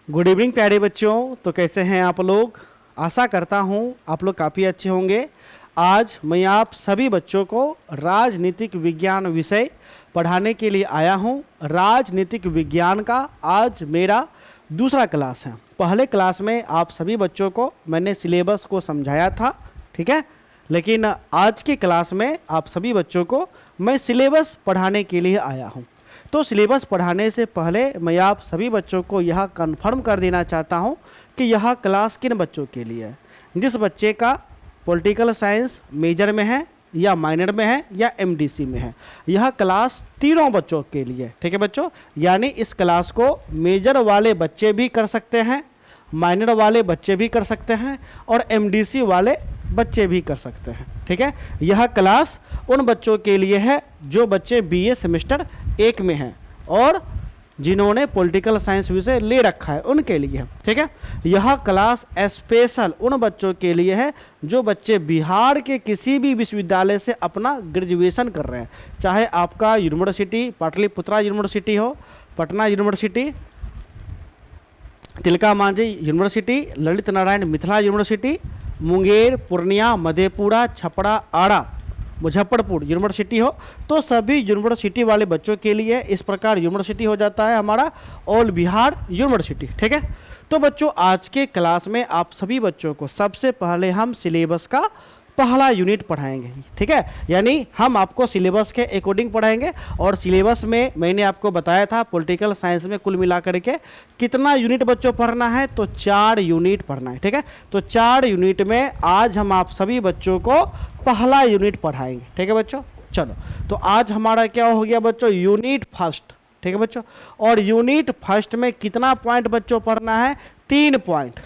Good evening प्यारे बच्चों। तो कैसे हैं आप लोग? आशा करता हूं आप लोग काफ़ी अच्छे होंगे। आज मैं आप सभी बच्चों को राजनीतिक विज्ञान विषय पढ़ाने के लिए आया हूं। राजनीतिक विज्ञान का आज मेरा दूसरा क्लास है। पहले क्लास में आप सभी बच्चों को मैंने सिलेबस को समझाया था, ठीक है, लेकिन आज की क्लास में आप सभी बच्चों को मैं सिलेबस पढ़ाने के लिए आया हूं। तो सिलेबस पढ़ाने से पहले मैं आप सभी बच्चों को यह कंफर्म कर देना चाहता हूं कि यह क्लास किन बच्चों के लिए है। जिस बच्चे का पॉलिटिकल साइंस मेजर में है या माइनर में है या एमडीसी में है, यह क्लास तीनों बच्चों के लिए, ठीक है बच्चों। यानी इस क्लास को मेजर वाले बच्चे भी कर सकते हैं, माइनर वाले बच्चे भी कर सकते हैं और एमडीसी वाले बच्चे भी कर सकते हैं, ठीक है। यह क्लास उन बच्चों के लिए है जो बच्चे बीए सेमेस्टर 1 में हैं और जिन्होंने पॉलिटिकल साइंस विषय ले रखा है उनके लिए, ठीक है। यह क्लास स्पेशल उन बच्चों के लिए है जो बच्चे बिहार के किसी भी विश्वविद्यालय से अपना ग्रेजुएशन कर रहे हैं, चाहे आपका यूनिवर्सिटी पाटलिपुत्रा यूनिवर्सिटी हो, Patna university, Tilka Manjhi university, Lalit Narayan Mithila university, Munger, Purnia, Madhepura, Chhapra, आड़ा, मुजफ्फरपुर यूनिवर्सिटी हो। तो सभी यूनिवर्सिटी वाले बच्चों के लिए इस प्रकार यूनिवर्सिटी हो जाता है हमारा ऑल बिहार यूनिवर्सिटी, ठीक है। तो बच्चों आज के क्लास में आप सभी बच्चों को सबसे पहले हम सिलेबस का पहला यूनिट पढ़ाएंगे, ठीक है। यानी हम आपको सिलेबस के अकॉर्डिंग पढ़ाएंगे और सिलेबस में मैंने आपको बताया था पॉलिटिकल साइंस में कुल मिलाकर के कितना यूनिट बच्चों पढ़ना है, तो 4 यूनिट पढ़ना है, ठीक है। तो 4 यूनिट में आज हम आप सभी बच्चों को पहला यूनिट पढ़ाएंगे, ठीक है बच्चों। चलो तो आज हमारा क्या हो गया बच्चों, यूनिट फर्स्ट, ठीक है बच्चों। और यूनिट फर्स्ट में कितना पॉइंट बच्चों पढ़ना है, 3 पॉइंट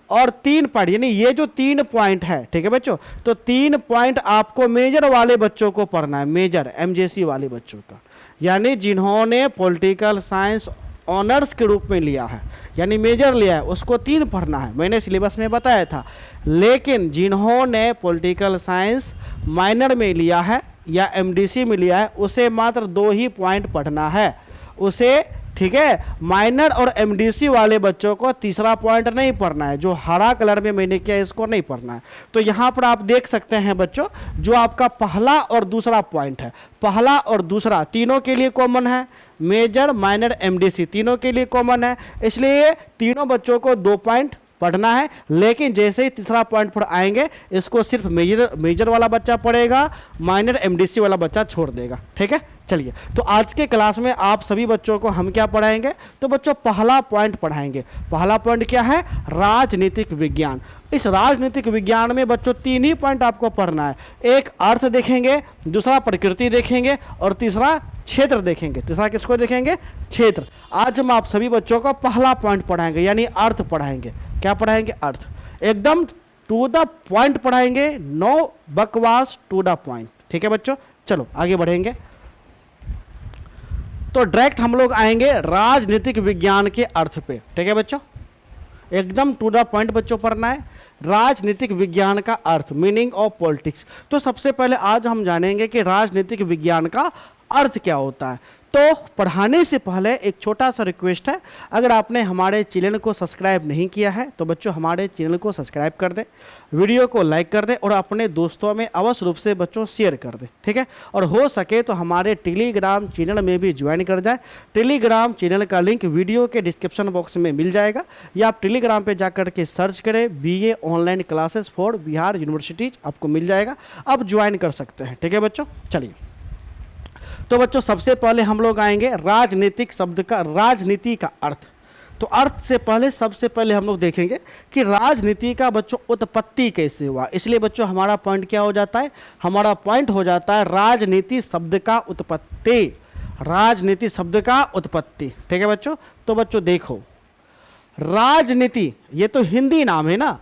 और 3 पॉइंट, यानी ये जो 3 पॉइंट है, ठीक है बच्चों। तो 3 पॉइंट आपको मेजर वाले बच्चों को पढ़ना है, मेजर एमजेसी वाले बच्चों का, यानी जिन्होंने पॉलिटिकल साइंस ऑनर्स के रूप में लिया है, यानी मेजर लिया है, उसको 3 पढ़ना है, मैंने सिलेबस में बताया था। लेकिन जिन्होंने पॉलिटिकल साइंस माइनर में लिया है या एमडीसी में लिया है, उसे मात्र 2 ही पॉइंट पढ़ना है उसे, ठीक है। माइनर और एमडीसी वाले बच्चों को तीसरा पॉइंट नहीं पढ़ना है, जो हरा कलर में मैंने किया इसको नहीं पढ़ना है। तो यहाँ पर आप देख सकते हैं बच्चों, जो आपका पहला और दूसरा पॉइंट है, पहला और दूसरा तीनों के लिए कॉमन है, मेजर माइनर एमडीसी तीनों के लिए कॉमन है, इसलिए तीनों बच्चों को 2 पॉइंट पढ़ना है। लेकिन जैसे ही तीसरा पॉइंट पर आएंगे, इसको सिर्फ मेजर वाला बच्चा पढ़ेगा, माइनर एमडीसी वाला बच्चा छोड़ देगा, ठीक है। चलिए तो आज के क्लास में आप सभी बच्चों को हम क्या पढ़ाएंगे, तो बच्चों पहला पॉइंट पढ़ाएंगे। पहला पॉइंट क्या है, राजनीतिक विज्ञान। इस राजनीतिक विज्ञान में बच्चों 3 ही पॉइंट आपको पढ़ना है, एक अर्थ देखेंगे, दूसरा प्रकृति देखेंगे और तीसरा क्षेत्र देखेंगे। तीसरा किसको देखेंगे, क्षेत्र। आज हम आप सभी बच्चों को पहला पॉइंट पढ़ाएंगे, यानी अर्थ पढ़ाएंगे। क्या पढ़ाएंगे, अर्थ, एकदम टू द पॉइंट पढ़ाएंगे, नो बकवास, टू द पॉइंट, ठीक है बच्चों। चलो आगे बढ़ेंगे। तो डायरेक्ट हम लोग आएंगे राजनीतिक विज्ञान के अर्थ पे, ठीक है बच्चों, एकदम टू द पॉइंट बच्चों पढ़ना है। राजनीतिक विज्ञान का अर्थ, मीनिंग ऑफ पॉलिटिक्स। तो सबसे पहले आज हम जानेंगे कि राजनीतिक विज्ञान का अर्थ क्या होता है। तो पढ़ाने से पहले एक छोटा सा रिक्वेस्ट है, अगर आपने हमारे चैनल को सब्सक्राइब नहीं किया है तो बच्चों हमारे चैनल को सब्सक्राइब कर दें, वीडियो को लाइक कर दें और अपने दोस्तों में अवश्य रूप से बच्चों शेयर कर दें, ठीक है। और हो सके तो हमारे टेलीग्राम चैनल में भी ज्वाइन कर जाए। टेलीग्राम चैनल का लिंक वीडियो के डिस्क्रिप्शन बॉक्स में मिल जाएगा, या आप टेलीग्राम पर जाकर के सर्च करें BA online classes for Bihar universities, आपको मिल जाएगा, आप ज्वाइन कर सकते हैं, ठीक है बच्चों। चलिए तो बच्चों सबसे पहले हम लोग आएंगे राजनीतिक शब्द का, राजनीति का अर्थ। तो अर्थ से पहले सबसे पहले हम लोग देखेंगे कि राजनीति का बच्चों उत्पत्ति कैसे हुआ। इसलिए बच्चों हमारा पॉइंट क्या हो जाता है, हमारा पॉइंट हो जाता है राजनीति शब्द का उत्पत्ति, राजनीति शब्द का उत्पत्ति, ठीक है बच्चों। तो बच्चों देखो, राजनीति ये तो हिंदी नाम है ना,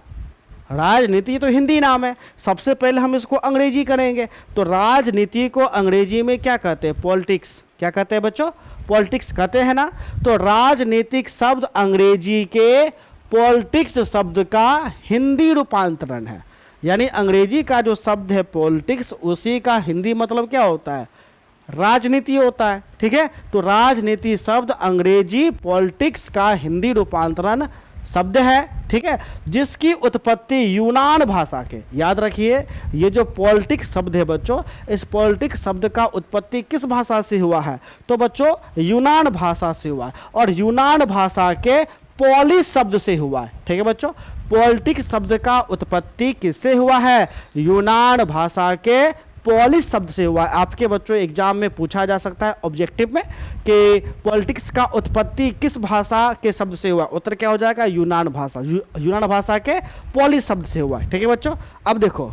राजनीति तो हिंदी नाम है। सबसे पहले हम इसको अंग्रेजी करेंगे, तो राजनीति को अंग्रेजी में क्या कहते हैं, पॉलिटिक्स। क्या कहते हैं बच्चों, पॉलिटिक्स कहते हैं ना। तो राजनीतिक शब्द अंग्रेजी के पॉलिटिक्स शब्द का हिंदी रूपांतरण है, यानी अंग्रेजी का जो शब्द है पॉलिटिक्स, उसी का हिंदी मतलब क्या होता है, राजनीति होता है, ठीक है। तो राजनीति शब्द अंग्रेजी पॉलिटिक्स का हिंदी रूपांतरण शब्द है, ठीक है, जिसकी उत्पत्ति यूनान भाषा के, याद रखिए ये जो पॉलिटिक्स शब्द है बच्चों, इस पॉलिटिक्स शब्द का उत्पत्ति किस भाषा से हुआ है, तो बच्चों यूनान भाषा से हुआ है, और यूनान भाषा के पॉलिस शब्द से हुआ है, ठीक है बच्चों। पॉलिटिक्स शब्द का उत्पत्ति किससे हुआ है, यूनान भाषा के पॉलिस शब्द से हुआ है। आपके बच्चों एग्जाम में पूछा जा सकता है ऑब्जेक्टिव में कि पॉलिटिक्स का उत्पत्ति किस भाषा के शब्द से हुआ, उत्तर क्या हो जाएगा, यूनान भाषा, यूनान भाषा के पॉलिस शब्द से हुआ है, ठीक है बच्चों। अब देखो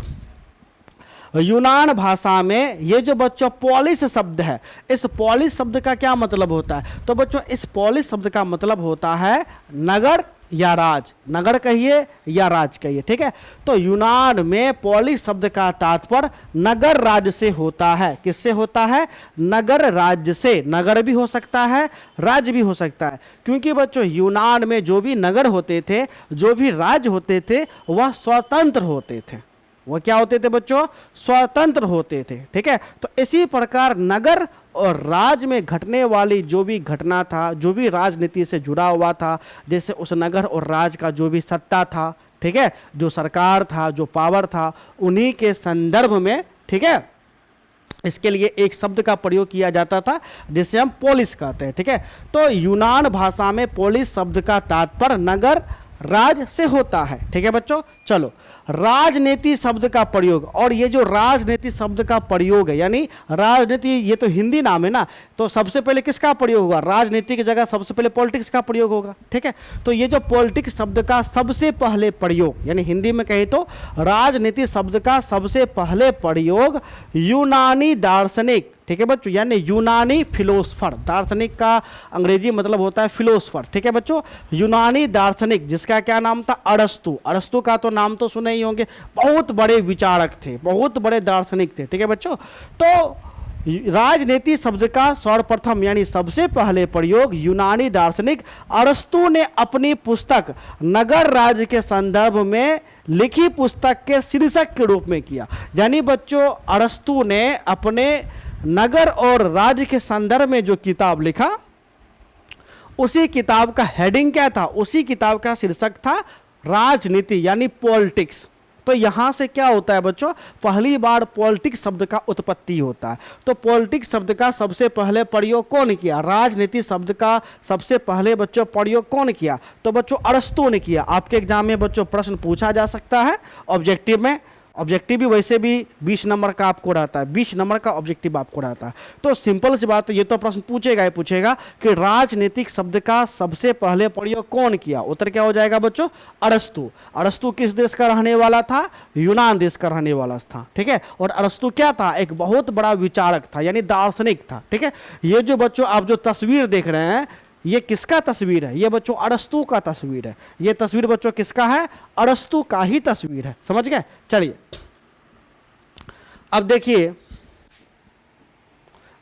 यूनान भाषा में ये जो बच्चों पॉलिस शब्द है, इस पॉलिस शब्द का क्या मतलब होता है, तो बच्चों इस पॉलिस शब्द का मतलब होता है नगर या राज, नगर कहिए या राज कहिए, ठीक है। तो यूनान में पॉलिस शब्द का तात्पर्य नगर राज्य से होता है, किससे होता है, नगर राज्य से, नगर भी हो सकता है राज्य भी हो सकता है, क्योंकि बच्चों यूनान में जो भी नगर होते थे, जो भी राज्य होते थे, वह स्वतंत्र होते थे, वो क्या होते थे बच्चों, स्वतंत्र होते थे, ठीक है। तो इसी प्रकार नगर और राज में घटने वाली जो भी घटना था, जो भी राजनीति से जुड़ा हुआ था, जैसे उस नगर और राज का जो भी सत्ता था, ठीक है, जो सरकार था, जो पावर था, उन्हीं के संदर्भ में, ठीक है, इसके लिए एक शब्द का प्रयोग किया जाता था जिसे हम पोलिस कहते हैं, ठीक है। तो यूनान भाषा में पोलिस शब्द का तात्पर्य नगर राज से होता है, ठीक है बच्चों। चलो राजनीति शब्द का प्रयोग, और ये जो राजनीति शब्द का प्रयोग है, यानी राजनीति ये तो हिंदी नाम है ना, तो सबसे पहले किसका प्रयोग होगा, राजनीति की जगह सबसे पहले पॉलिटिक्स का प्रयोग होगा, ठीक है। तो ये जो पॉलिटिक्स शब्द का सबसे पहले प्रयोग, यानी हिंदी में कहे तो राजनीति शब्द का सबसे पहले प्रयोग यूनानी दार्शनिक, ठीक है बच्चों, यानी यूनानी फिलोसफर, दार्शनिक का अंग्रेजी मतलब होता है फिलोसफर, ठीक है बच्चों। यूनानी दार्शनिक जिसका क्या नाम था, अरस्तु, अरस्तु का तो नाम तो सुने ही होंगे, बहुत बड़े विचारक थे, बहुत बड़े दार्शनिक थे, ठीक है बच्चों। तो राजनीति शब्द का सर्वप्रथम यानी सबसे पहले प्रयोग यूनानी दार्शनिक अरस्तु ने अपनी पुस्तक नगर राज्य के संदर्भ में लिखी पुस्तक के शीर्षक के रूप में किया। यानी बच्चों अरस्तु ने अपने नगर और राज्य के संदर्भ में जो किताब लिखा, उसी किताब का हेडिंग क्या था, उसी किताब का शीर्षक था राजनीति यानी पॉलिटिक्स। तो यहां से क्या होता है बच्चों, पहली बार पॉलिटिक्स शब्द का उत्पत्ति होता है। तो पॉलिटिक्स शब्द का सबसे पहले प्रयोग कौन किया, राजनीति शब्द का सबसे पहले बच्चों प्रयोग कौन किया, तो बच्चों अरस्तु ने किया। आपके एग्जाम में बच्चों प्रश्न पूछा जा सकता है ऑब्जेक्टिव में, ऑब्जेक्टिव भी वैसे भी 20 नंबर का आपको रहता है, 20 नंबर का ऑब्जेक्टिव आपको रहता है। तो सिंपल सी बात है, ये तो प्रश्न पूछेगा ही पूछेगा कि राजनीतिक शब्द का सबसे पहले प्रयोग कौन किया, उत्तर क्या हो जाएगा बच्चों, अरस्तु। अरस्तु किस देश का रहने वाला था, यूनान देश का रहने वाला था, ठीक है। और अरस्तु क्या था, एक बहुत बड़ा विचारक था, यानी दार्शनिक था, ठीक है। ये जो बच्चों आप जो तस्वीर देख रहे हैं, ये किसका तस्वीर है, ये बच्चों अरस्तु का तस्वीर है। ये तस्वीर बच्चों किसका है, अरस्तु का ही तस्वीर है, समझ गए। चलिए अब देखिए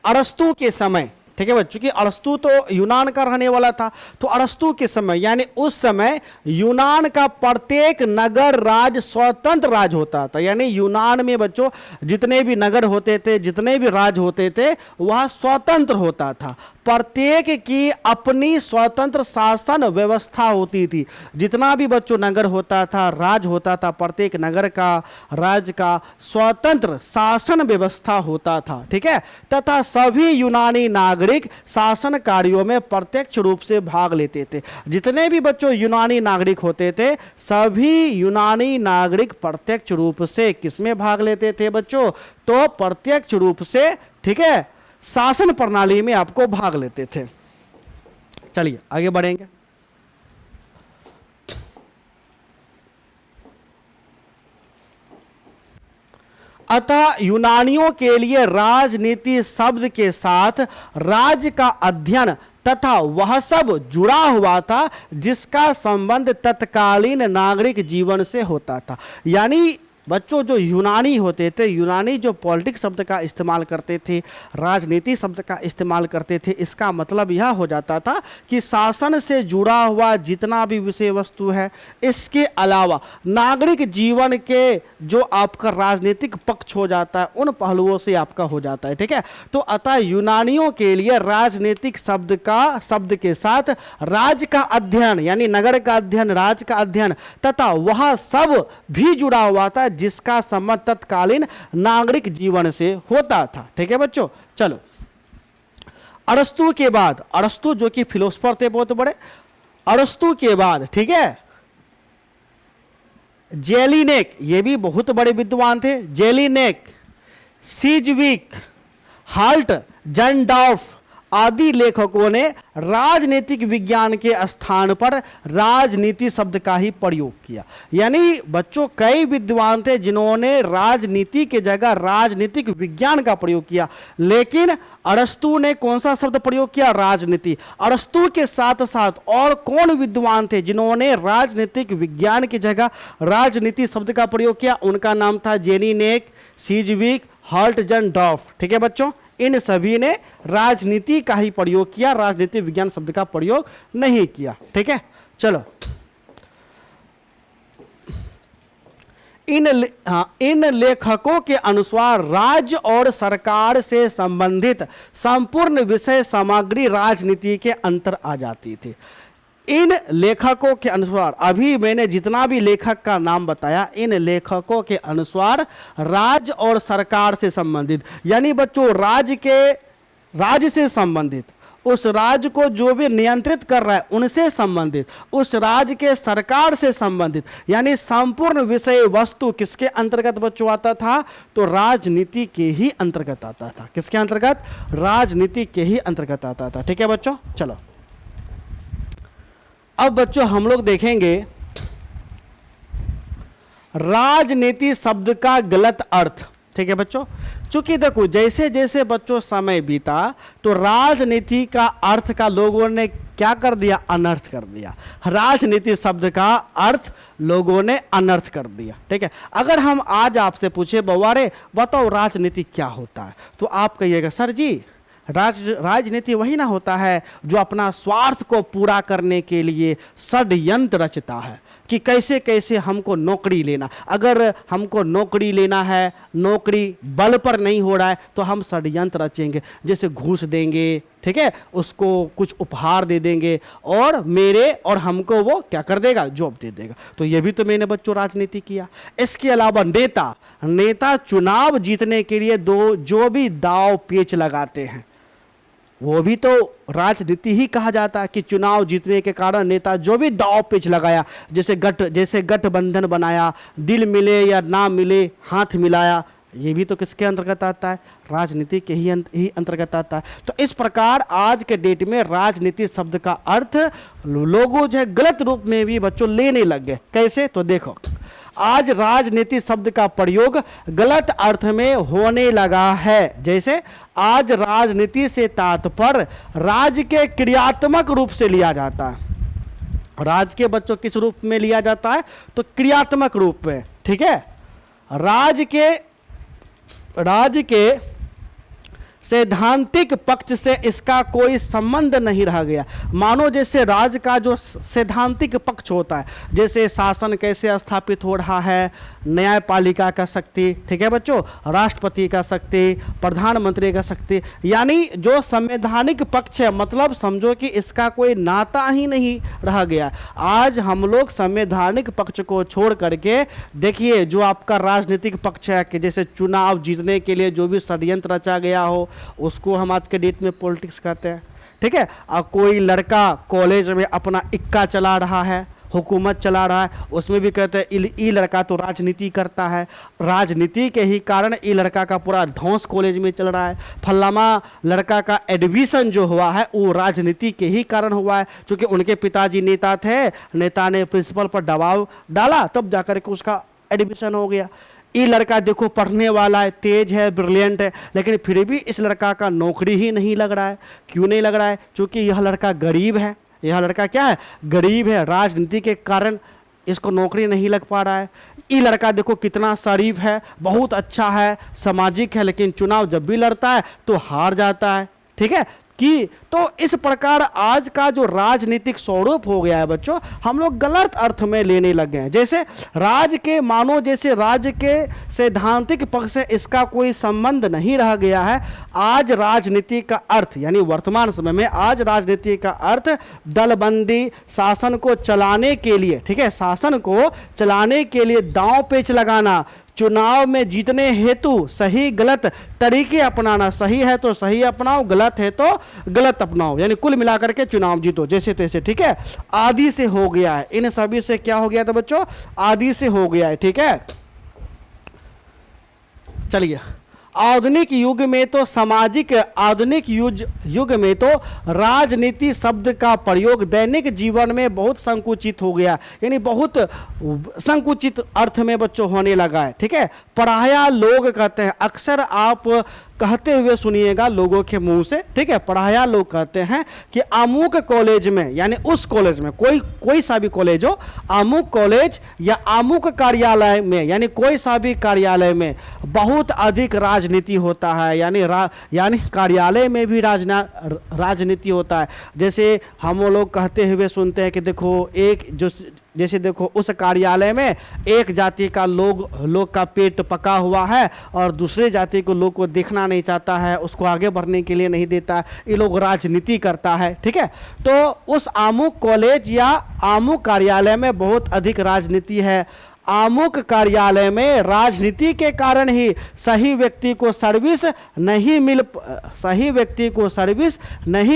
अरस्तु के समय, ठीक है बच्चों, कि अरस्तु तो यूनान का रहने वाला था, तो अरस्तु के समय यानी उस समय यूनान का प्रत्येक नगर राज्य स्वतंत्र राज्य होता था। यानी यूनान में बच्चों जितने भी नगर होते थे, जितने भी राज्य होते थे, वह स्वतंत्र होता था। प्रत्येक की अपनी स्वतंत्र शासन व्यवस्था होती थी। जितना भी बच्चों नगर होता था, राज्य होता था, प्रत्येक नगर का, राज्य का स्वतंत्र शासन व्यवस्था होता था, ठीक है। तथा सभी यूनानी नागरिक शासन कार्यों में प्रत्यक्ष रूप से भाग लेते थे। जितने भी बच्चों यूनानी नागरिक होते थे, सभी यूनानी नागरिक प्रत्यक्ष रूप से किसमें भाग लेते थे बच्चों, तो प्रत्यक्ष रूप से, ठीक है, शासन प्रणाली में आपको भाग लेते थे। चलिए आगे बढ़ेंगे। अतः यूनानियों के लिए राजनीति शब्द के साथ राज्य का अध्ययन तथा वह सब जुड़ा हुआ था जिसका संबंध तत्कालीन नागरिक जीवन से होता था। यानी बच्चों जो यूनानी होते थे, यूनानी जो पॉलिटिक्स शब्द का इस्तेमाल करते थे, राजनीति शब्द का इस्तेमाल करते थे, इसका मतलब यह हो जाता था कि शासन से जुड़ा हुआ जितना भी विषय वस्तु है, इसके अलावा नागरिक जीवन के जो आपका राजनीतिक पक्ष हो जाता है, उन पहलुओं से आपका हो जाता है। ठीक है, तो अतः यूनानियों के लिए राजनीतिक शब्द के साथ राज्य का अध्ययन, यानी नगर का अध्ययन, राज्य का अध्ययन तथा वह सब भी जुड़ा हुआ था जिसका संबंध तत्कालीन नागरिक जीवन से होता था। ठीक है बच्चों, चलो अरस्तु के बाद, अरस्तु जो कि फिलोसफर थे बहुत बड़े, अरस्तु के बाद ठीक है जेलिनेक, ये भी बहुत बड़े विद्वान थे, जेलिनेक, सीजविक, हाल्ट, जैनडॉर्फ आदि लेखकों ने राजनीतिक विज्ञान के स्थान पर राजनीति शब्द का ही प्रयोग किया। यानी बच्चों कई विद्वान थे जिन्होंने राजनीति के जगह राजनीतिक विज्ञान का प्रयोग किया, लेकिन अरस्तु ने कौन सा शब्द प्रयोग किया? राजनीति। अरस्तु के साथ साथ और कौन विद्वान थे जिन्होंने राजनीतिक विज्ञान की जगह राजनीति शब्द का प्रयोग किया? उनका नाम था जेलिनेक, सीजविक, हाल्ट, जैनडॉर्फ। ठीक है बच्चों, इन सभी ने राजनीति का ही प्रयोग किया, राजनीति विज्ञान शब्द का प्रयोग नहीं किया। ठीक है, चलो इन लेखकों के अनुसार राज्य और सरकार से संबंधित संपूर्ण विषय सामग्री राजनीति के अंतर आ जाती थी। इन लेखकों के अनुसार, अभी मैंने जितना भी लेखक का नाम बताया, इन लेखकों के अनुसार राज्य और सरकार से संबंधित, यानी बच्चों राज्य से संबंधित, उस राज्य को जो भी नियंत्रित कर रहा है उनसे संबंधित, उस राज्य के सरकार से संबंधित, यानी संपूर्ण विषय वस्तु किसके अंतर्गत बच्चों आता था? तो राजनीति के ही अंतर्गत आता था। किसके अंतर्गत? राजनीति के ही अंतर्गत आता था। ठीक है बच्चों, चलो अब बच्चों हम लोग देखेंगे राजनीति शब्द का गलत अर्थ। ठीक है बच्चों, चूंकि देखो जैसे जैसे बच्चों समय बीता तो राजनीति का अर्थ का लोगों ने क्या कर दिया? अनर्थ कर दिया। राजनीति शब्द का अर्थ लोगों ने अनर्थ कर दिया। ठीक है, अगर हम आज आपसे पूछे बवारे बताओ राजनीति क्या होता है, तो आप कहिएगा सर जी राजनीति वही ना होता है जो अपना स्वार्थ को पूरा करने के लिए षड्यंत्र रचता है कि कैसे कैसे हमको नौकरी लेना। अगर हमको नौकरी लेना है, नौकरी बल पर नहीं हो रहा है, तो हम षड्यंत्र रचेंगे, जैसे घूस देंगे, ठीक है, उसको कुछ उपहार दे देंगे और मेरे और हमको वो क्या कर देगा? जॉब दे देगा। तो ये भी तो मैंने बच्चों राजनीति किया। इसके अलावा नेता चुनाव जीतने के लिए जो भी दाव पेच लगाते हैं वो भी तो राजनीति ही कहा जाता है कि चुनाव जीतने के कारण नेता जो भी दांव पेच लगाया, जैसे गठबंधन बनाया, दिल मिले या ना मिले हाथ मिलाया, ये भी तो किसके अंतर्गत आता है? राजनीति के ही अंतर्गत आता है। तो इस प्रकार आज के डेट में राजनीति शब्द का अर्थ लोगों जो है गलत रूप में भी बच्चों लेने लग गए। कैसे? तो देखो आज राजनीति शब्द का प्रयोग गलत अर्थ में होने लगा है। जैसे आज राजनीति से तात्पर्य राज्य के क्रियात्मक रूप से लिया जाता है। राज्य के बच्चों किस रूप में लिया जाता है? तो क्रियात्मक रूप में। ठीक है, राज्य के सैद्धांतिक पक्ष से इसका कोई संबंध नहीं रह गया। मानो जैसे राज्य का जो सैद्धांतिक पक्ष होता है, जैसे शासन कैसे स्थापित हो रहा है, न्यायपालिका का शक्ति, ठीक है बच्चों, राष्ट्रपति का शक्ति, प्रधानमंत्री का शक्ति, यानी जो संवैधानिक पक्ष है, मतलब समझो कि इसका कोई नाता ही नहीं रह गया। आज हम लोग संवैधानिक पक्ष को छोड़ करके देखिए जो आपका राजनीतिक पक्ष है कि जैसे चुनाव जीतने के लिए जो भी षड्यंत्र रचा गया हो उसको हम आज के डेट में पॉलिटिक्स कहते हैं। ठीक है, और कोई लड़का कॉलेज में अपना इक्का चला रहा है, हुकूमत चला रहा है, उसमें भी कहते हैं ई लड़का तो राजनीति करता है, राजनीति के ही कारण ई लड़का का पूरा ध्वंस कॉलेज में चल रहा है, फलामा लड़का का एडमिशन जो हुआ है वो राजनीति के ही कारण हुआ है, क्योंकि उनके पिताजी नेता थे, नेता ने प्रिंसिपल पर दबाव डाला तब जाकर के उसका एडमिशन हो गया। ये लड़का देखो पढ़ने वाला है, तेज है, ब्रिलियंट है, लेकिन फिर भी इस लड़का का नौकरी ही नहीं लग रहा है। क्यों नहीं लग रहा है? क्योंकि यह लड़का गरीब है। यह लड़का क्या है? गरीब है। राजनीति के कारण इसको नौकरी नहीं लग पा रहा है, ये लड़का देखो कितना शरीफ है, बहुत अच्छा है, सामाजिक है, लेकिन चुनाव जब भी लड़ता है तो हार जाता है। ठीक है कि तो इस प्रकार आज का जो राजनीतिक स्वरूप हो गया है बच्चों, हम लोग गलत अर्थ में लेने लग गए हैं। जैसे राज के मानो जैसे राज्य के सैद्धांतिक पक्ष से इसका कोई संबंध नहीं रह गया है। आज राजनीति का अर्थ यानी वर्तमान समय में आज राजनीति का अर्थ दलबंदी, शासन को चलाने के लिए, ठीक है, शासन को चलाने के लिए दांव पेच लगाना, चुनाव में जीतने हेतु सही गलत तरीके अपनाना, सही है तो सही अपनाओ, गलत है तो गलत अपनाओ, यानी कुल मिलाकर के चुनाव जीतो जैसे तैसे। ठीक है, आदि से हो गया है, इन सभी से क्या हो गया था बच्चों, आदि से हो गया है। ठीक है, चलिए आधुनिक युग में तो सामाजिक आधुनिक युग में तो राजनीति शब्द का प्रयोग दैनिक जीवन में बहुत संकुचित हो गया, यानी बहुत संकुचित अर्थ में बच्चों होने लगा है। ठीक है, पढ़ाया लोग कहते हैं, अक्सर आप कहते हुए सुनिएगा लोगों के मुंह से। ठीक है, पढ़ाया लोग कहते हैं कि अमुक कॉलेज में, यानी उस कॉलेज में, कोई सा भी कॉलेज हो, अमुक कॉलेज या अमुक कार्यालय में, यानी कोई सा भी कार्यालय में बहुत अधिक राजनीति होता है, यानी कार्यालय में भी राजनीति होता है। जैसे हम लोग कहते हुए सुनते हैं कि देखो एक जो जैसे देखो उस कार्यालय में एक जाति का लोग का पेट पका हुआ है और दूसरे जाति को लोग को देखना नहीं चाहता है, उसको आगे बढ़ने के लिए नहीं देता है, ये लोग राजनीति करता है। ठीक है, तो उस अमुक कॉलेज या अमुक कार्यालय में बहुत अधिक राजनीति है। अमुक कार्यालय में राजनीति के कारण ही सही व्यक्ति को सर्विस नहीं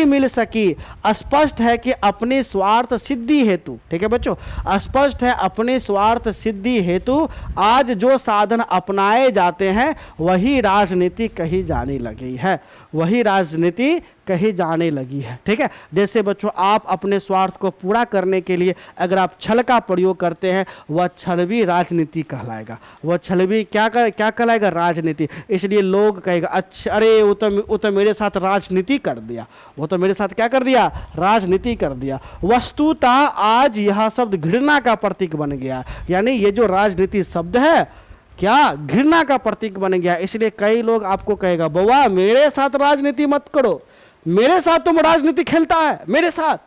मिल सकी। स्पष्ट है कि अपनी स्वार्थ सिद्धि हेतु, ठीक है बच्चों, स्पष्ट है अपनी स्वार्थ सिद्धि हेतु आज जो साधन अपनाए जाते हैं वही राजनीति कही जाने लगी है, वही राजनीति कही जाने लगी है। ठीक है, जैसे बच्चों आप अपने स्वार्थ को पूरा करने के लिए अगर आप छल का प्रयोग करते हैं, वह छल भी राजनीति कहलाएगा, वह छल भी क्या कहलाएगा, राजनीति। इसलिए लोग कहेगा अच्छा अरे वो तो मेरे साथ राजनीति कर दिया, वो तो मेरे साथ क्या कर दिया, राजनीति कर दिया। वस्तुतः आज यह शब्द घृणा का प्रतीक बन गया, यानी ये जो राजनीति शब्द है क्या घृणा का प्रतीक बन गया। इसलिए कई लोग आपको कहेगा बउआ मेरे साथ राजनीति मत करो, मेरे साथ तुम राजनीति खेलता है, मेरे साथ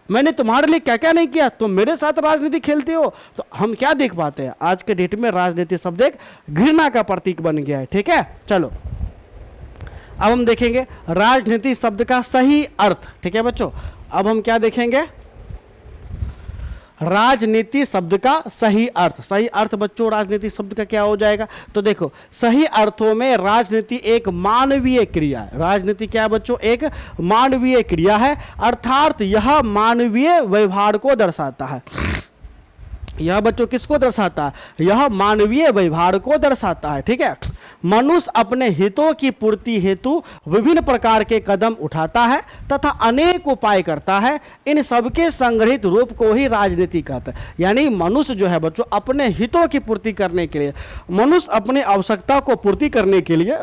मैंने तुम्हारे लिए क्या क्या नहीं किया, तुम मेरे साथ राजनीति खेलते हो। तो हम क्या देख पाते हैं, आज के डेट में राजनीति शब्द एक घृणा का प्रतीक बन गया है। ठीक है, चलो अब हम देखेंगे राजनीति शब्द का सही अर्थ। ठीक है बच्चों, अब हम क्या देखेंगे, राजनीति शब्द का सही अर्थ। सही अर्थ बच्चों राजनीति शब्द का क्या हो जाएगा, तो देखो सही अर्थों में राजनीति एक मानवीय क्रिया है। राजनीति क्या है बच्चों, एक मानवीय क्रिया है, अर्थात यह मानवीय व्यवहार को दर्शाता है। यह बच्चों किसको दर्शाता है, यह मानवीय व्यवहार को दर्शाता है। ठीक है, मनुष्य अपने हितों की पूर्ति हेतु विभिन्न प्रकार के कदम उठाता है तथा अनेक उपाय करता है, इन सबके संग्रहित रूप को ही राजनीति कहते हैं। यानी मनुष्य जो है बच्चों अपने हितों की पूर्ति करने के लिए, मनुष्य अपनी आवश्यकता को पूर्ति करने के लिए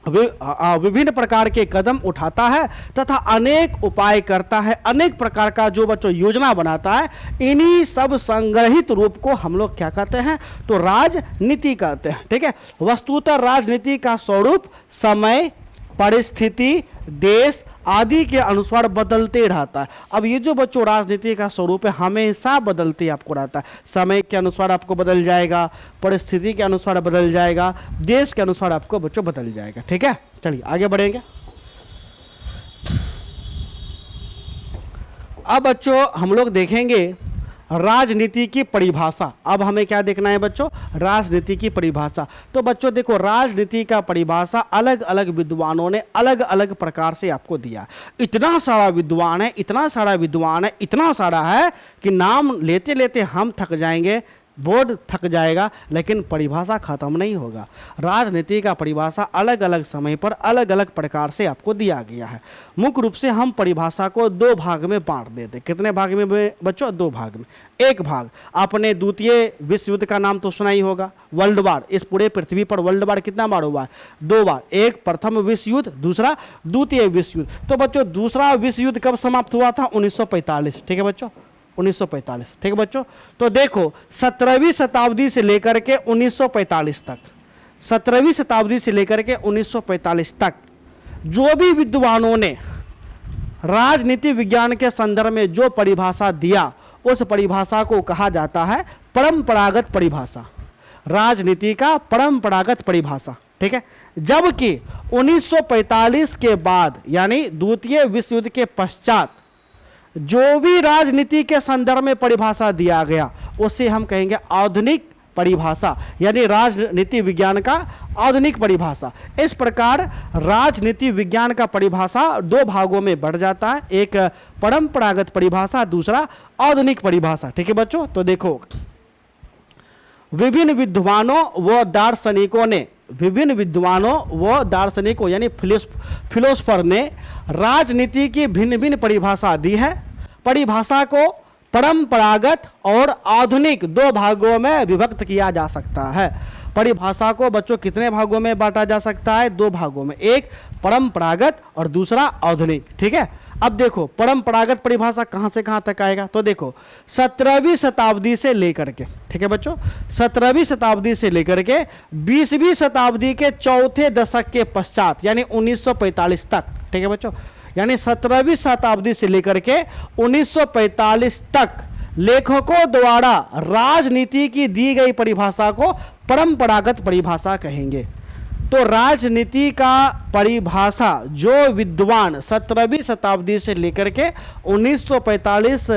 विभिन्न प्रकार के कदम उठाता है तथा अनेक उपाय करता है, अनेक प्रकार का जो बच्चों योजना बनाता है, इन्हीं सब संग्रहित रूप को हम लोग क्या कहते हैं, तो राजनीति कहते हैं। ठीक है, वस्तुतः राजनीति का स्वरूप समय, परिस्थिति, देश आदि के अनुसार बदलते रहता है। अब ये जो बच्चों राजनीति का स्वरूप है हमेशा बदलते आपको रहता है, समय के अनुसार आपको बदल जाएगा, परिस्थिति के अनुसार बदल जाएगा, देश के अनुसार आपको बच्चों बदल जाएगा। ठीक है, चलिए आगे बढ़ेंगे। अब बच्चों हम लोग देखेंगे राजनीति की परिभाषा। अब हमें क्या देखना है बच्चों, राजनीति की परिभाषा। तो बच्चों देखो राजनीति का परिभाषा अलग अलग विद्वानों ने अलग अलग प्रकार से आपको दिया। इतना सारा विद्वान है, इतना सारा विद्वान है, इतना सारा है कि नाम लेते लेते हम थक जाएंगे, बोर्ड थक जाएगा, लेकिन परिभाषा खत्म नहीं होगा। राजनीति का परिभाषा अलग अलग समय पर अलग अलग प्रकार से आपको दिया गया है। मुख्य रूप से हम परिभाषा को दो भाग में बांट देते। कितने भाग में बच्चों, दो भाग में। एक भाग आपने द्वितीय विश्व युद्ध का नाम तो सुना ही होगा, वर्ल्ड वार। इस पूरे पृथ्वी पर वर्ल्ड वार कितना बार हुआ है, दो बार, एक प्रथम विश्व युद्ध, दूसरा द्वितीय विश्व युद्ध। तो बच्चों दूसरा विश्व युद्ध कब समाप्त हुआ था, 1945। ठीक है बच्चों, 1945, ठीक है बच्चों। तो देखो 17वीं शताब्दी से लेकर के 1945 तक, 17वीं शताब्दी से लेकर के 1945 तक जो भी विद्वानों ने राजनीति विज्ञान के संदर्भ में जो परिभाषा दिया, उस परिभाषा को कहा जाता है परंपरागत परिभाषा, राजनीति का परंपरागत परिभाषा, ठीक है। जबकि 1945 के बाद यानी द्वितीय विश्व युद्ध के पश्चात जो भी राजनीति के संदर्भ में परिभाषा दिया गया उसे हम कहेंगे आधुनिक परिभाषा, यानी राजनीति विज्ञान का आधुनिक परिभाषा। इस प्रकार राजनीति विज्ञान का परिभाषा दो भागों में बढ़ जाता है, एक परंपरागत परिभाषा, दूसरा आधुनिक परिभाषा, ठीक है बच्चों। तो देखो विभिन्न विद्वानों व दार्शनिकों यानी फिलोसफर ने राजनीति की भिन्न भिन्न परिभाषा दी है। परिभाषा को परंपरागत और आधुनिक दो भागों में विभक्त किया जा सकता है। परिभाषा को बच्चों कितने भागों में बांटा जा सकता है? दो भागों में, एक परंपरागत और दूसरा आधुनिक, ठीक है। अब देखो परंपरागत परिभाषा कहां से कहां तक आएगा, तो देखो 17वीं शताब्दी से लेकर के, ठीक है बच्चों, 17वीं शताब्दी से लेकर के 20वीं शताब्दी के चौथे दशक के पश्चात यानी 1945 तक, ठीक है बच्चों, यानी 17वीं शताब्दी से लेकर के 1945 तक लेखकों द्वारा राजनीति की दी गई परिभाषा को परंपरागत परिभाषा कहेंगे। तो राजनीति का परिभाषा जो विद्वान 17वीं शताब्दी से लेकर के 1945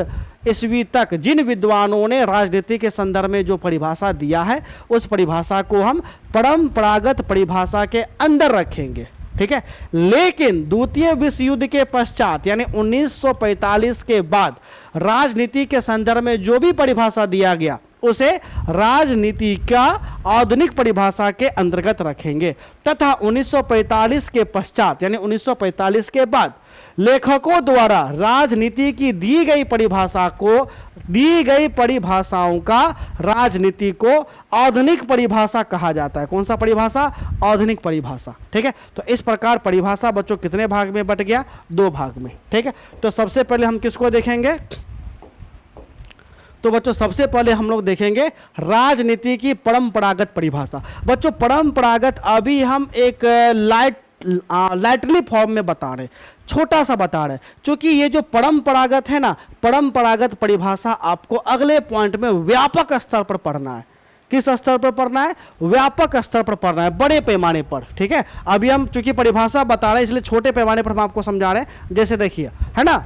ईस्वी तक जिन विद्वानों ने राजनीति के संदर्भ में जो परिभाषा दिया है, उस परिभाषा को हम परंपरागत परिभाषा के अंदर रखेंगे, ठीक है। लेकिन द्वितीय विश्व युद्ध के पश्चात यानी 1945 के बाद राजनीति के संदर्भ में जो भी परिभाषा दिया गया उसे राजनीति का आधुनिक परिभाषा के अंतर्गत रखेंगे, तथा 1945 के पश्चात यानी 1945 के बाद लेखकों द्वारा राजनीति की दी गई परिभाषाओं का राजनीति को आधुनिक परिभाषा कहा जाता है। कौन सा परिभाषा? आधुनिक परिभाषा, ठीक है। तो इस प्रकार परिभाषा बच्चों कितने भाग में बट गया? दो भाग में, ठीक है। तो सबसे पहले हम किसको देखेंगे? तो बच्चों सबसे पहले हम लोग देखेंगे राजनीति की परंपरागत परिभाषा। बच्चों परंपरागत अभी हम एक लाइटली फॉर्म में बता रहे, छोटा सा बता रहे, क्योंकि ये जो परंपरागत है ना, परंपरागत परिभाषा आपको अगले पॉइंट में व्यापक स्तर पर पढ़ना है। किस स्तर पर पढ़ना है? व्यापक स्तर पर पढ़ना है, बड़े पैमाने पर, ठीक है। अभी हम चूंकि परिभाषा बता रहे हैं इसलिए छोटे पैमाने पर हम आपको समझा रहे हैं। जैसे देखिए, है ना,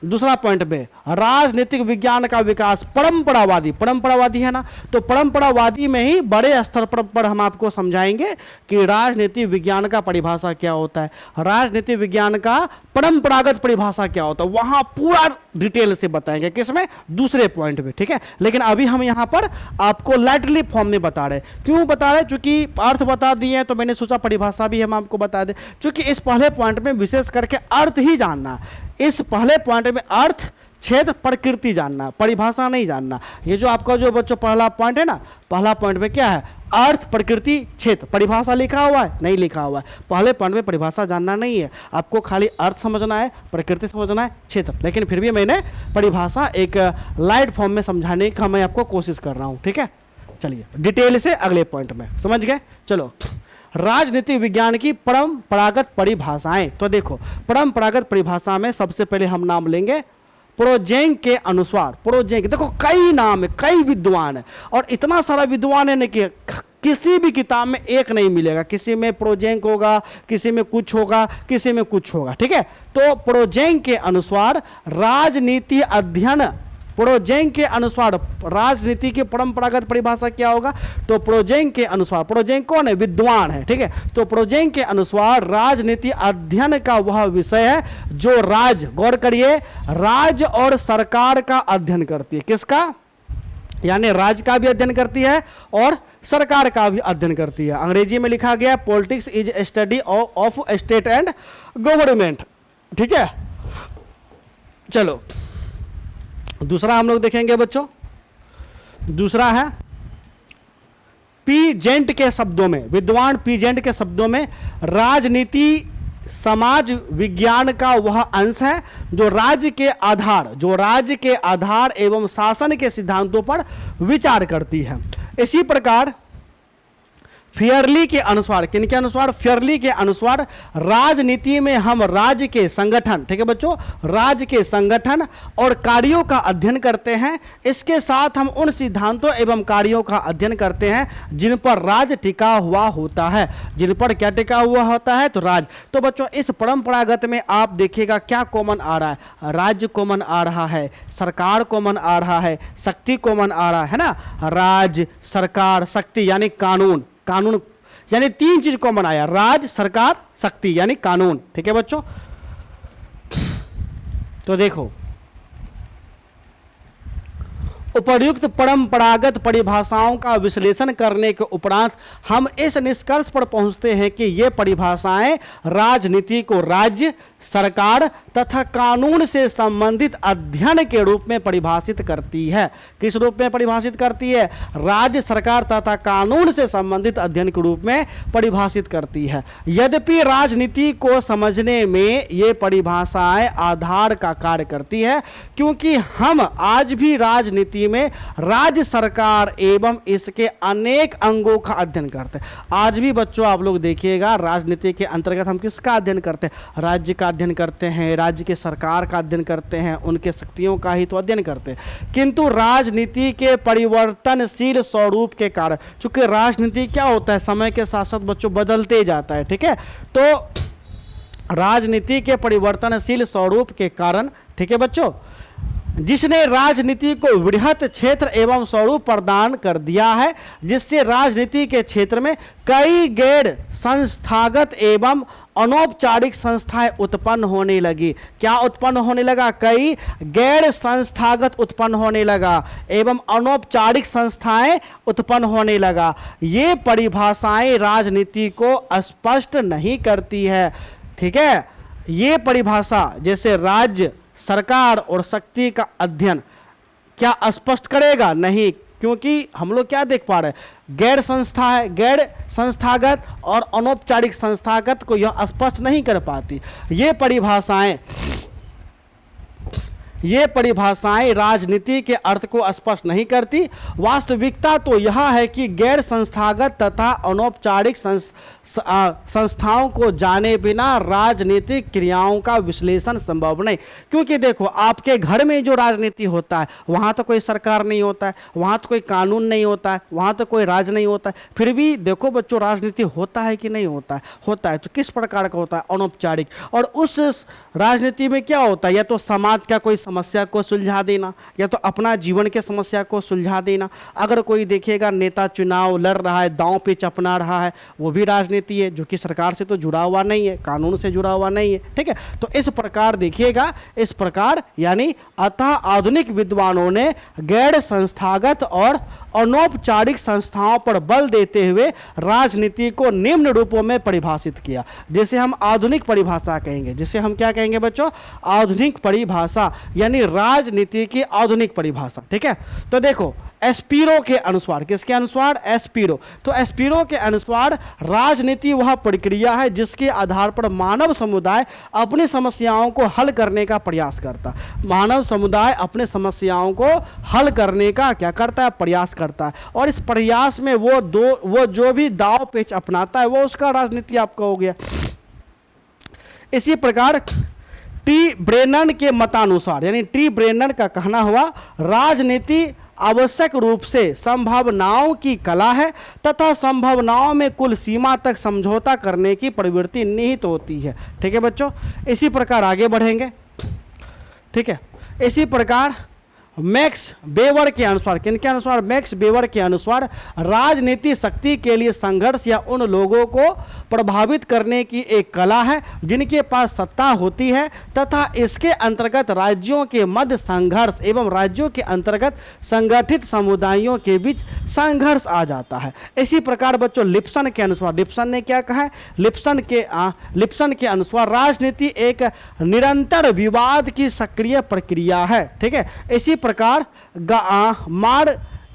दूसरा पॉइंट पे राजनीतिक विज्ञान का विकास परंपरावादी है ना, तो परंपरावादी में ही बड़े स्तर पर हम आपको समझाएंगे कि राजनीति विज्ञान का परिभाषा क्या होता है, राजनीति विज्ञान का परंपरागत परिभाषा क्या होता है, वहां पूरा डिटेल से बताएंगे। किसमें? दूसरे पॉइंट पे, ठीक है। लेकिन अभी हम यहां पर आपको लाइटली फॉर्म में बता रहे। क्यों बता रहे? क्योंकि अर्थ बता दिए हैं तो मैंने सोचा परिभाषा भी हम आपको बता दें, क्योंकि इस पहले पॉइंट में विशेष करके अर्थ ही जानना है। इस पहले पॉइंट में अर्थ, क्षेत्र, प्रकृति जानना, परिभाषा नहीं जानना। ये जो आपका जो बच्चों पहला पॉइंट है ना, पहला पॉइंट में क्या है? अर्थ, प्रकृति, क्षेत्र। परिभाषा लिखा हुआ है? नहीं लिखा हुआ है। पहले पॉइंट में परिभाषा जानना नहीं है, आपको खाली अर्थ समझना है, प्रकृति समझना है, क्षेत्र। लेकिन फिर भी मैंने परिभाषा एक लाइट फॉर्म में समझाने का मैं आपको कोशिश कर रहा हूँ, ठीक है। चलिए डिटेल से अगले पॉइंट में, समझ गए? चलो, राजनीति विज्ञान की परंपरागत परिभाषाएं। तो देखो परंपरागत परिभाषा में सबसे पहले हम नाम लेंगे प्रोजेंक के अनुसार। प्रोजेंक, देखो कई नाम है, कई विद्वान है, और इतना सारा विद्वान है ना कि किसी भी किताब में एक नहीं मिलेगा। किसी में प्रोजेंक होगा, किसी में कुछ होगा, किसी में कुछ होगा, ठीक है। तो प्रोजेंक के अनुसार राजनीति अध्ययन, प्रोजेंक के अनुसार राजनीति की परंपरागत परिभाषा क्या होगा? तो प्रोजेंक के अनुसार, प्रोजेंक कौन है? विद्वान है, ठीक है। तो प्रोजेंक के अनुसार राजनीति अध्ययन का वह विषय है जो गौर करिए, राज्य और सरकार का अध्ययन करती है। किसका? यानी राज्य का भी अध्ययन करती है और सरकार का भी अध्ययन करती है। अंग्रेजी में लिखा गया politics is study of state and government, ठीक है। चलो दूसरा हम लोग देखेंगे बच्चों, दूसरा है पीजेंट के शब्दों में, विद्वान पीजेंट के शब्दों में राजनीति समाज विज्ञान का वह अंश है जो राज्य के आधार एवं शासन के सिद्धांतों पर विचार करती है। इसी प्रकार फियरली के अनुसार, किनके अनुसार? फियरली के अनुसार राजनीति में हम राज्य के संगठन, ठीक है बच्चों, राज्य के संगठन और कार्यों का अध्ययन करते हैं। इसके साथ हम उन सिद्धांतों एवं कार्यों का अध्ययन करते हैं जिन पर राज्य टिका हुआ होता है। जिन पर क्या टिका हुआ होता है? तो राज्य। तो बच्चों इस परंपरागत में आप देखिएगा क्या कॉमन आ रहा है? राज्य कॉमन आ रहा है, सरकार कॉमन आ रहा है, शक्ति कॉमन आ रहा है ना। राज्य, सरकार, शक्ति यानी कानून यानी तीन चीज कॉमन आया, राज, सरकार, शक्ति यानी कानून। ठीक है बच्चों, तो देखो उपर्युक्त परंपरागत परिभाषाओं का विश्लेषण करने के उपरांत हम इस निष्कर्ष पर पहुंचते हैं कि ये परिभाषाएं राजनीति को राज्य, सरकार तथा कानून से संबंधित अध्ययन के रूप में परिभाषित करती है। किस रूप में परिभाषित करती है? राज्य, सरकार तथा कानून से संबंधित अध्ययन के रूप में परिभाषित करती है। यद्यपि राजनीति को समझने में ये परिभाषाएं आधार का कार्य करती है, क्योंकि हम आज भी राजनीति में राज्य सरकार एवं इसके अनेक अंगों का अध्ययन करते हैं। आज भी बच्चों आप लोग देखिएगा राजनीति के अंतर्गत हम किसका अध्ययन करते हैं? राज्य का अध्ययन करते हैं, राज्य के सरकार का अध्ययन करते हैं, उनके शक्तियों का ही तो अध्ययन करते हैं। किंतु राजनीति के परिवर्तनशील स्वरूप के कारण, चूंकि राजनीति क्या होता है, समय के साथ साथ बच्चों बदलते जाता है। ठीक है, तो राजनीति के परिवर्तनशील स्वरूप के कारण, ठीक है बच्चों, जिसने राजनीति को वृहत क्षेत्र एवं स्वरूप प्रदान कर दिया है, जिससे राजनीति के क्षेत्र में कई गैर संस्थागत एवं अनौपचारिक संस्थाएं उत्पन्न होने लगी। क्या उत्पन्न होने लगा? कई गैर संस्थागत उत्पन्न होने लगा एवं अनौपचारिक संस्थाएं उत्पन्न होने लगा। ये परिभाषाएं राजनीति को स्पष्ट नहीं करती है। ठीक है, ये परिभाषा जैसे राज्य, सरकार और शक्ति का अध्ययन क्या स्पष्ट करेगा? नहीं, क्योंकि हम लोग क्या देख पा रहे हैं, गैर संस्थागत और अनौपचारिक संस्थागत को यह स्पष्ट नहीं कर पाती। ये परिभाषाएं राजनीति के अर्थ को स्पष्ट नहीं करती। वास्तविकता तो यह है कि गैर संस्थागत तथा अनौपचारिक संस्थाओं को जाने बिना राजनीतिक क्रियाओं का विश्लेषण संभव नहीं। क्योंकि देखो आपके घर में जो राजनीति होता है वहाँ तो कोई सरकार नहीं होता है, वहाँ तो कोई कानून नहीं होता है, वहाँ तो कोई राज नहीं होता है, फिर भी देखो बच्चों राजनीति होता है कि नहीं होता है? होता है। तो किस प्रकार का होता है? अनौपचारिक। और उस राजनीति में क्या होता है? या तो समाज का कोई समस्या को सुलझा देना, या तो अपना जीवन के समस्या को सुलझा देना। अगर कोई देखिएगा नेता चुनाव लड़ रहा है, दांव पेच अपना रहा है, वो भी राजनीति है, जो कि सरकार से तो जुड़ा हुआ नहीं है, कानून से जुड़ा हुआ नहीं है। ठीक है, तो इस प्रकार देखिएगा, इस प्रकार यानी अतः आधुनिक विद्वानों ने गैर संस्थागत और अनौपचारिक संस्थाओं पर बल देते हुए राजनीति को निम्न रूपों में परिभाषित किया, जिसे हम आधुनिक परिभाषा कहेंगे। जिसे हम क्या कहेंगे बच्चों? आधुनिक परिभाषा, यानी राजनीति की आधुनिक परिभाषा। ठीक है, तो देखो एस्पिरो के अनुसार, किसके अनुसार? एस्पिरो। तो एस्पिरो के अनुसार राजनीति वह प्रक्रिया है जिसके आधार पर मानव समुदाय अपनी समस्याओं को हल करने का प्रयास करता है। मानव समुदाय अपने समस्याओं को हल करने का क्या करता है? प्रयास करता है। और इस प्रयास में वो जो भी दाव पेच अपनाता है वो उसका राजनीति आपका हो गया। इसी प्रकार टी ब्रेनन के मतानुसार, यानी टी ब्रेनन का कहना हुआ, राजनीति आवश्यक रूप से संभावनाओं की कला है तथा संभावनाओं में कुल सीमा तक समझौता करने की प्रवृत्ति निहित होती है। ठीक है बच्चों, इसी प्रकार आगे बढ़ेंगे। ठीक है, इसी प्रकार मैक्स वेबर के अनुसार, किनके अनुसार? मैक्स वेबर के अनुसार राजनीति शक्ति के लिए संघर्ष या उन लोगों को प्रभावित करने की एक कला है जिनके पास सत्ता होती है तथा इसके अंतर्गत राज्यों के मध्य संघर्ष एवं राज्यों के अंतर्गत संगठित समुदायों के बीच संघर्ष आ जाता है। इसी प्रकार बच्चों लिप्सन के अनुसार, लिप्सन ने क्या कहा है? लिप्सन के अनुसार राजनीति एक निरंतर विवाद की सक्रिय प्रक्रिया है। ठीक है, इसी प्रकार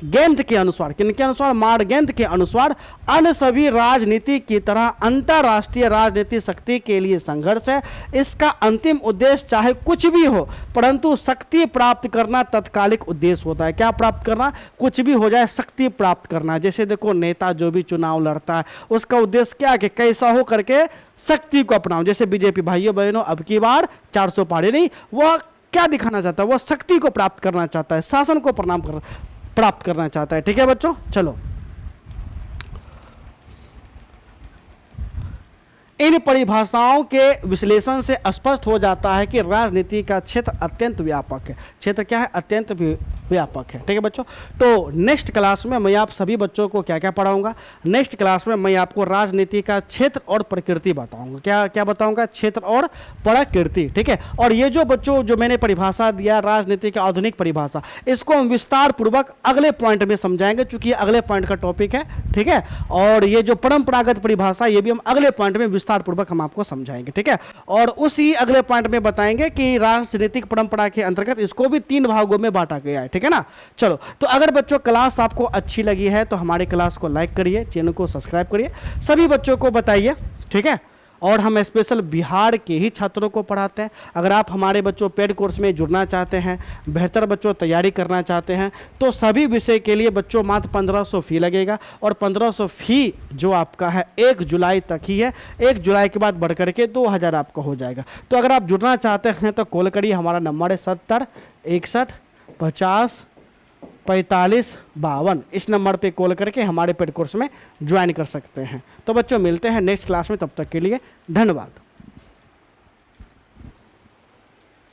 गेंद के अनुसार, किनके अनुसार, मार्गेंद के अनुसार अन्य सभी राजनीति की तरह अंतरराष्ट्रीय राजनीति शक्ति के लिए संघर्ष है। इसका अंतिम उद्देश्य चाहे कुछ भी हो, परंतु शक्ति प्राप्त करना तत्कालिक उद्देश्य होता है। क्या प्राप्त करना, कुछ भी हो जाए शक्ति प्राप्त करना। जैसे देखो नेता जो भी चुनाव लड़ता है उसका उद्देश्य क्या है कि कैसा हो करके शक्ति को अपनाओ। जैसे बीजेपी, भाइयों बहनों अब की बार 400 पार, नहीं, वह क्या दिखाना चाहता है, वह शक्ति को प्राप्त करना चाहता है, शासन को प्राप्त करना चाहता है। ठीक है बच्चों, चलो इन परिभाषाओं के विश्लेषण से स्पष्ट हो जाता है कि राजनीति का क्षेत्र अत्यंत व्यापक है। क्षेत्र क्या है, अत्यंत व्यापक है। ठीक है बच्चों, तो नेक्स्ट क्लास में मैं आप सभी बच्चों को क्या क्या पढ़ाऊंगा, नेक्स्ट क्लास में मैं आपको राजनीति का क्षेत्र और प्रकृति बताऊंगा। क्या क्या बताऊंगा, क्षेत्र और प्रकृति। ठीक है, और ये जो बच्चों जो मैंने परिभाषा दिया राजनीति की आधुनिक परिभाषा, इसको हम विस्तार पूर्वक अगले पॉइंट में समझाएंगे, चूंकि अगले पॉइंट का टॉपिक है। ठीक है, और ये जो परंपरागत परिभाषा ये भी हम अगले पॉइंट में विस्तार पूर्वक हम आपको समझाएंगे। ठीक है, और उसी अगले पॉइंट में बताएंगे कि राजनीतिक परंपरा के अंतर्गत इसको भी 3 भागों में बांटा गया है। ठीक है ना, चलो तो अगर बच्चों क्लास आपको अच्छी लगी है तो हमारे क्लास को लाइक करिए, चैनल को सब्सक्राइब करिए, सभी बच्चों को बताइए। ठीक है, और हम स्पेशल बिहार के ही छात्रों को पढ़ाते हैं। अगर आप हमारे बच्चों पेड कोर्स में जुड़ना चाहते हैं, बेहतर बच्चों तैयारी करना चाहते हैं, तो सभी विषय के लिए बच्चों मात्र 1500 फी लगेगा। और 1500 फी जो आपका है 1 जुलाई तक ही है, 1 जुलाई के बाद बढ़ करके 2000 आपका हो जाएगा। तो अगर आप जुड़ना चाहते हैं तो कॉल करिए, हमारा नंबर है 70 61 50 45 52। इस नंबर पे कॉल करके हमारे पेड कोर्स में ज्वाइन कर सकते हैं। तो बच्चों मिलते हैं नेक्स्ट क्लास में, तब तक के लिए धन्यवाद।